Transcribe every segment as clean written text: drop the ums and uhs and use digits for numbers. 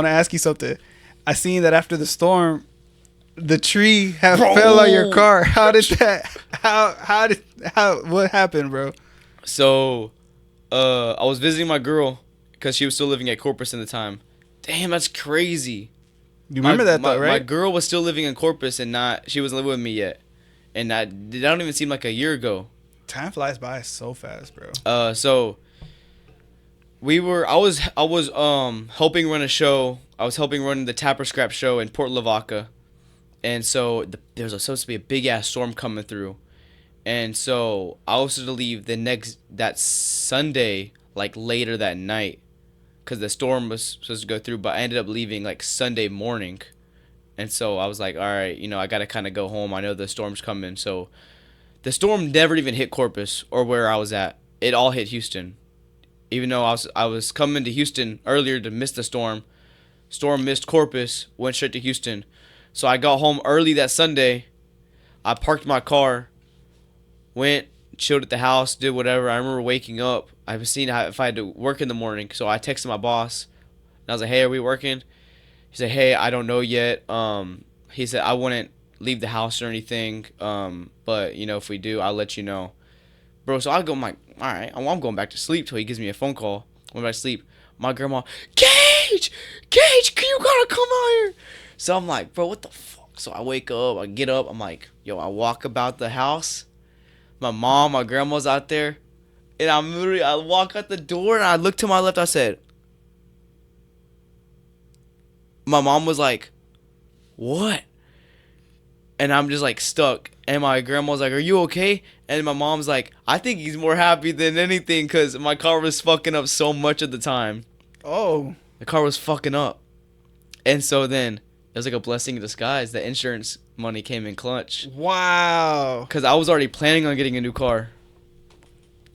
want to ask you something. I seen that after the storm, the tree fell on your car. How did that? What happened, bro? So, I was visiting my girl because she was still living at Corpus in the time. Damn, that's crazy. You remember that though, My right? girl was still living in Corpus and she wasn't living with me yet, and that don't even seem like a year ago. Time flies by so fast, bro. So I was helping run a show. I was helping run the Tapper Scrap show in Port Lavaca, and so there was supposed to be a big ass storm coming through, and so I was supposed to leave that Sunday, like later that night, because the storm was supposed to go through. But I ended up leaving like Sunday morning, and so I was like, all right, I gotta kind of go home. I know the storm's coming. So the storm never even hit Corpus or where I was at. It all hit Houston. Even though I was coming to Houston earlier to miss the storm. Storm missed Corpus, went straight to Houston. So I got home early that Sunday. I parked my car, went, chilled at the house, did whatever. I remember waking up. I was seeing if I had to work in the morning. So I texted my boss. And I was like, hey, are we working? He said, hey, I don't know yet. He said, I wouldn't leave the house or anything. But, if we do, I'll let you know. Bro, so I go, I'm like, all right, I'm going back to sleep till he gives me a phone call. When I sleep, my grandma, Gage, you gotta come out here. So I'm like, bro, what the fuck? So I wake up, I get up, I'm like, yo, I walk about the house. My grandma's out there. And I walk out the door and I look to my left, I said, my mom was like, what? And I'm just like stuck. And my grandma's like, are you okay? And my mom's like, I think he's more happy than anything because my car was fucking up so much of the time. Oh. The car was fucking up. And so then it was like a blessing in disguise. The insurance money came in clutch. Wow. Because I was already planning on getting a new car.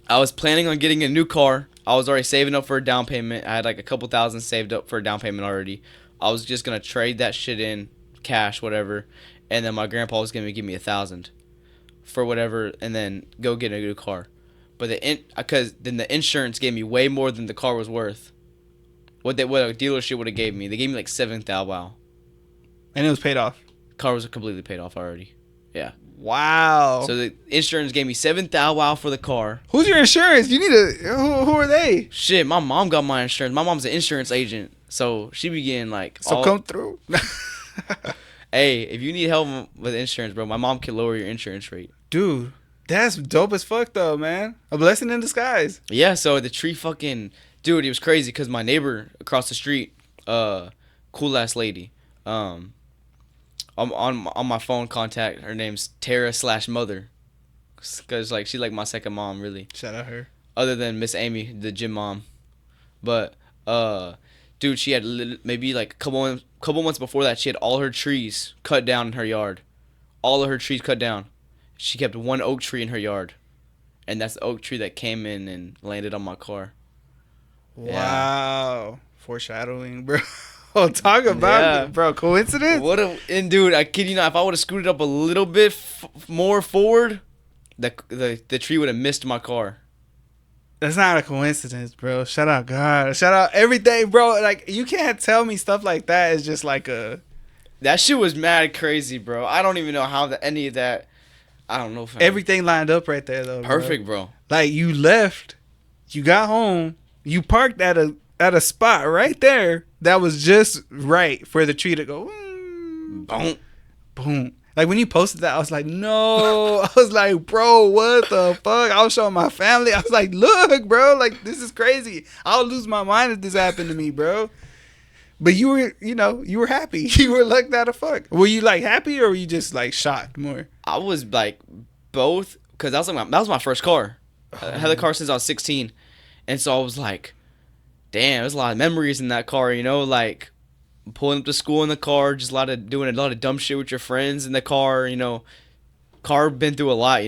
I was already saving up for a down payment. I had like a couple thousand saved up for a down payment already. I was just going to trade that shit in, cash, whatever. And then my grandpa was going to give me $1,000 for whatever and then go get a new car. But because then the insurance gave me way more than the car was worth. What a dealership would have gave me. They gave me like $7,000. And it was paid off. Car was completely paid off already. Yeah. Wow. So the insurance gave me $7,000 for the car. Who's your insurance? You need who are they? Shit, my mom got my insurance. My mom's an insurance agent. So she be getting like come through. Hey, if you need help with insurance, bro, my mom can lower your insurance rate. Dude, that's dope as fuck, though, man. A blessing in disguise. Yeah, so the tree fucking... Dude, it was crazy because my neighbor across the street, cool-ass lady, on my phone contact, her name's Tara/Mother. Because, like, she's like my second mom, really. Shout out her. Other than Miss Amy, the gym mom. But, dude, she had maybe like a couple months before that, she had all her trees cut down in her yard. All of her trees cut down. She kept one oak tree in her yard. And that's the oak tree that came in and landed on my car. Wow. Yeah. Foreshadowing, bro. Oh, talk about it, bro. Coincidence? And dude, I kid you not, if I would have scooted up a little bit more forward, the tree would have missed my car. That's not a coincidence, bro. Shout out God. Shout out everything, bro. Like, you can't tell me stuff like that is just like a... That shit was mad crazy, bro. I don't even know how any of that... I don't know. Everything lined up right there, though. Perfect, bro. Like, you left, you got home, you parked at a spot right there that was just right for the tree to go... Boom. Boom. Like, when you posted that, I was like, no. I was like, bro, what the fuck? I was showing my family. I was like, look, bro. Like, this is crazy. I'll lose my mind if this happened to me, bro. But you were happy. You were like that as fuck. Were you, like, happy or were you just, like, shocked more? I was, like, both. Because that was my first car. I had the car since I was 16. And so I was like, damn, there's a lot of memories in that car, like... Pulling up to school in the car, just doing a lot of dumb shit with your friends in the car, Car been through a lot,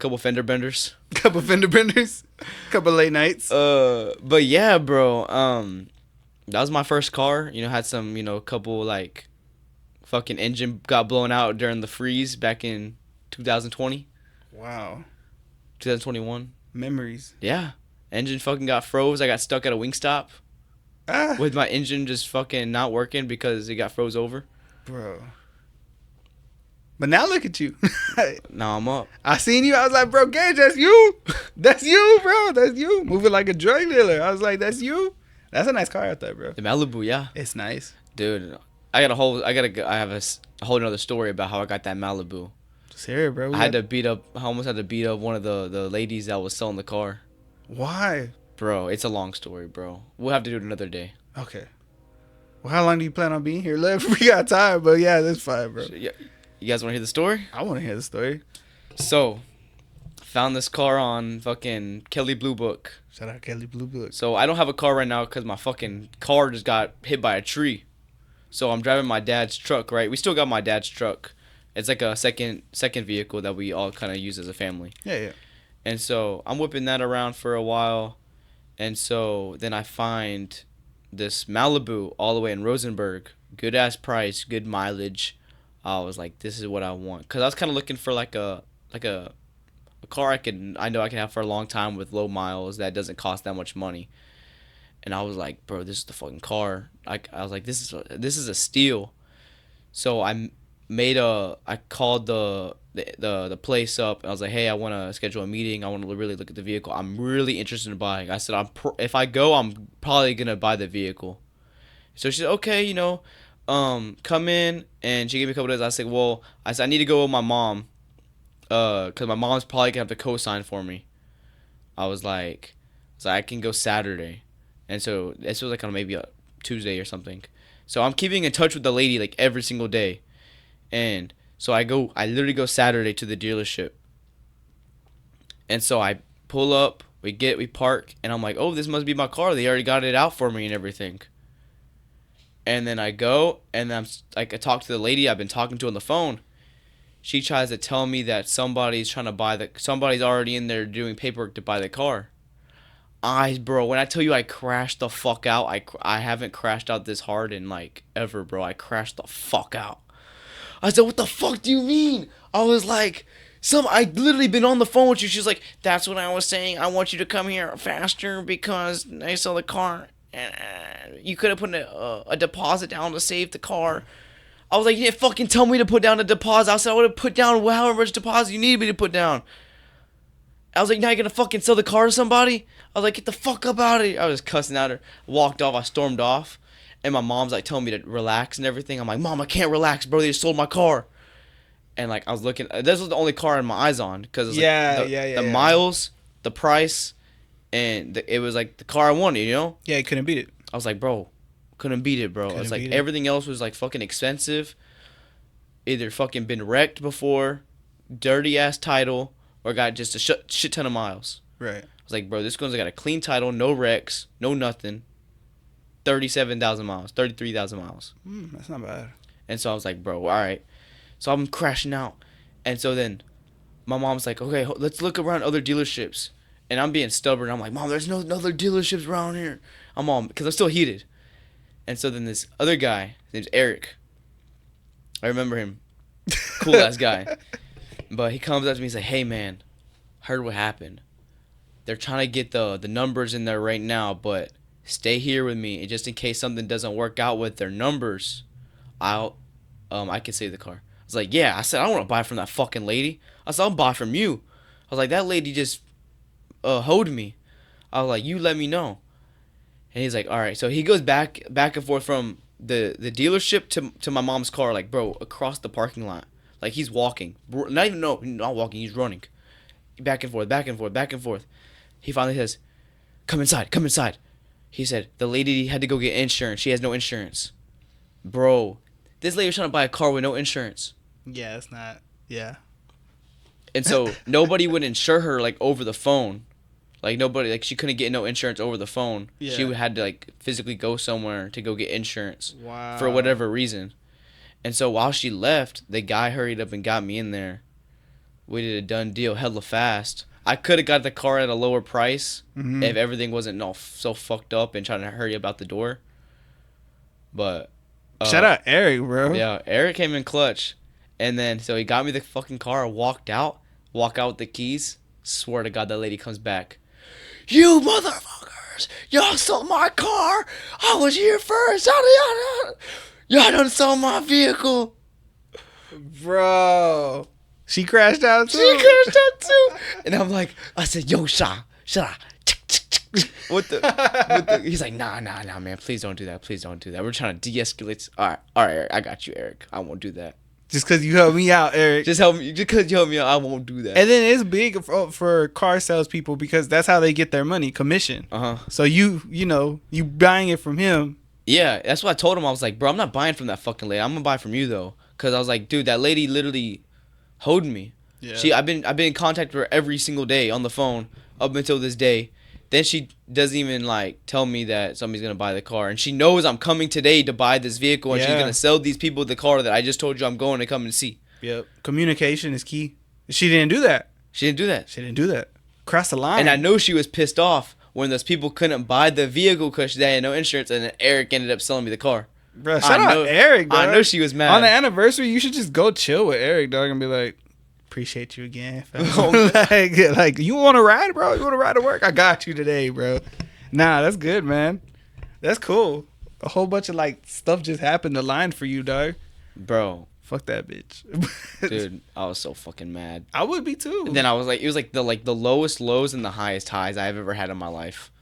Couple fender benders. Couple late nights. But yeah, bro. That was my first car. Had some, couple like fucking engine got blown out during the freeze back in 2020. Wow. 2021. Memories. Yeah. Engine fucking got froze. I got stuck at a Wingstop. Ah, with my engine just fucking not working because it got froze over. bro. But now look at you. Now I'm up. I seen you. I was like, bro, Gage, that's you. That's you, bro. That's you. Moving like a drug dealer. I was like, that's you. That's a nice car out there, bro. The Malibu, yeah, It's nice. dude. I have a whole another story about how I got that Malibu. Just hear it, bro. I almost had to beat up one of the ladies that was selling the car. Why? Bro, it's a long story, bro. We'll have to do it another day. Okay. Well, how long do you plan on being here? Look, we got time, but yeah, that's fine, bro. Yeah. You guys want to hear the story? I want to hear the story. So, found this car on fucking Kelly Blue Book. Shout out Kelly Blue Book. So, I don't have a car right now because my fucking car just got hit by a tree. So, I'm driving my dad's truck, right? We still got my dad's truck. It's like a second vehicle that we all kind of use as a family. Yeah. And so, I'm whipping that around for a while. And so, then I find this Malibu all the way in Rosenberg. Good ass price, good mileage. I was like, this is what I want, cause I was kind of looking for like a car I know I can have for a long time with low miles that doesn't cost that much money. And I was like, bro, this is the fucking car. I was like, this is a steal. So I called the place up. And I was like, hey, I want to schedule a meeting. I want to really look at the vehicle. I'm really interested in buying. I said, if I go, I'm probably gonna buy the vehicle. So she said, okay, come in, and she gave me a couple days. I said, I need to go with my mom, cause my mom's probably gonna have to co-sign for me. I was like, I can go Saturday, and so this was like on maybe a Tuesday or something. So I'm keeping in touch with the lady like every single day, and so I literally go Saturday to the dealership, and so I pull up, we park, and I'm like, oh, this must be my car. They already got it out for me and everything. And then I go, and I talk to the lady I've been talking to on the phone. She tries to tell me that somebody's already in there doing paperwork to buy the car. Bro, when I tell you I crashed the fuck out, I haven't crashed out this hard in like ever, bro. I crashed the fuck out. I said, what the fuck do you mean? I was like, I literally been on the phone with you. She's like, that's what I was saying. I want you to come here faster because I saw the car. You could have put a deposit down to save the car. I was like, you didn't fucking tell me to put down a deposit. I said I would have put down however much deposit you needed me to put down. I was like, now you're gonna fucking sell the car to somebody? I was like, get the fuck up out of here. I was cussing at her. Walked off. I stormed off. And my mom's like telling me to relax and everything. I'm like, Mom, I can't relax, bro. They just sold my car. And like I was looking. This was the only car I had my eyes on because it was the miles, the price. And it was like the car I wanted, Yeah, you couldn't beat it. I was like, bro, couldn't beat it, bro. It's like everything else was like fucking expensive. Either fucking been wrecked before, dirty ass title, or got just a shit ton of miles. Right. I was like, bro, this one's got a clean title, no wrecks, no nothing. 37,000 miles, 33,000 miles. That's not bad. And so I was like, bro, all right. So I'm crashing out. And so then my mom's like, okay, let's look around other dealerships. And I'm being stubborn. I'm like, Mom, there's no other dealerships around here. Because I'm still heated. And so then this other guy, his name's Eric. I remember him. Cool ass guy. But he comes up to me and says, hey, man, heard what happened. They're trying to get the numbers in there right now, but stay here with me. And just in case something doesn't work out with their numbers, I can save the car. I was like, yeah. I said, I don't want to buy from that fucking lady. I said, I'll buy from you. I was like, that lady just hoed me. I was like, you let me know. And he's like, all right. So he goes back and forth from the dealership to my mom's car, like, bro, across the parking lot. Like, he's walking. Not walking, he's running. Back and forth, back and forth, back and forth. He finally says, come inside. He said, the lady had to go get insurance. She has no insurance. Bro, this lady was trying to buy a car with no insurance. Yeah, it's not. Yeah. And so nobody would insure her, like, over the phone. Like, nobody, like, she couldn't get no insurance over the phone. Yeah. She had to, like, physically go somewhere to go get insurance. Wow. For whatever reason. And so while she left, the guy hurried up and got me in there. We did a done deal hella fast. I could have got the car at a lower price if everything wasn't all so fucked up and trying to hurry up out the door. But shout out Eric, bro. Yeah, Eric came in clutch. And then, so he got me the fucking car, walk out with the keys. Swear to God, that lady comes back. You motherfuckers! motherfuckers. Y'all stole my car. I was here first. Yada, yada. Y'all done stole my vehicle. Bro. She crashed out too. She crashed out too. And I'm like, I said, yo, Sha. What the? He's like, nah, man. Please don't do that. Please don't do that. We're trying to de-escalate. All right, Eric. I got you, Eric. I won't do that. Just because you helped me out, Eric. Just because you helped me out, I won't do that. And then it's big for car salespeople because that's how they get their money, commission. So you buying it from him. Yeah, that's what I told him. I was like, bro, I'm not buying from that fucking lady. I'm gonna buy from you though, because I was like, dude, that lady literally hoed me. Yeah. I've been in contact with her every single day on the phone up until this day. Then she doesn't even like tell me that somebody's gonna buy the car, and she knows I'm coming today to buy this vehicle, and she's gonna sell these people the car that I just told you I'm going to come and see. Yep, communication is key. She didn't do that. She didn't do that. Cross the line. And I know she was pissed off when those people couldn't buy the vehicle because they had no insurance, and then Eric ended up selling me the car. Bro, shout out Eric, dog. I know she was mad. On the anniversary, you should just go chill with Eric, dog, and be like, appreciate you again. like, you want to ride, bro? You want to ride to work? I got you today, bro. Nah, that's good, man. That's cool. A whole bunch of like stuff just happened to line for you, dog. Bro. Fuck that bitch. Dude, I was so fucking mad. I would be too. And then I was like, it was like the lowest lows and the highest highs I've ever had in my life.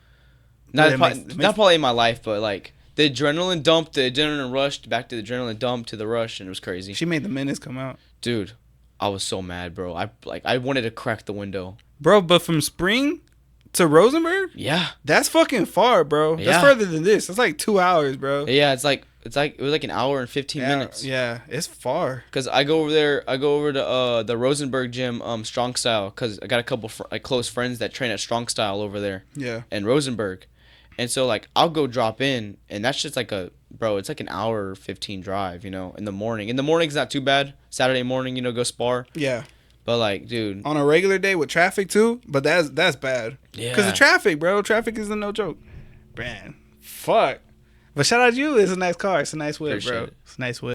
Not probably in my life, but like the adrenaline dump, the adrenaline rush, back to the adrenaline dump to the rush, and it was crazy. She made the minutes come out. Dude, I was so mad, bro. I wanted to crack the window. Bro, but from Spring to Rosenberg? Yeah. That's fucking far, bro. That's further than this. It's like 2 hours, bro. Yeah, it was like an hour and 15 minutes. Yeah, it's far. Cause I go over to the Rosenberg gym, Strong Style, cause I got a couple close friends that train at Strong Style over there. Yeah. In Rosenberg, and so like I'll go drop in, and that's just like it's like an hour 15 drive, in the morning. In the morning's not too bad. Saturday morning, go spar. Yeah. But like, dude, on a regular day with traffic too, but that's bad. Yeah. Cause the traffic, bro. Traffic is no joke. Man, fuck. But shout out to you. It's a nice car. It's a nice whip, bro. It's a nice whip.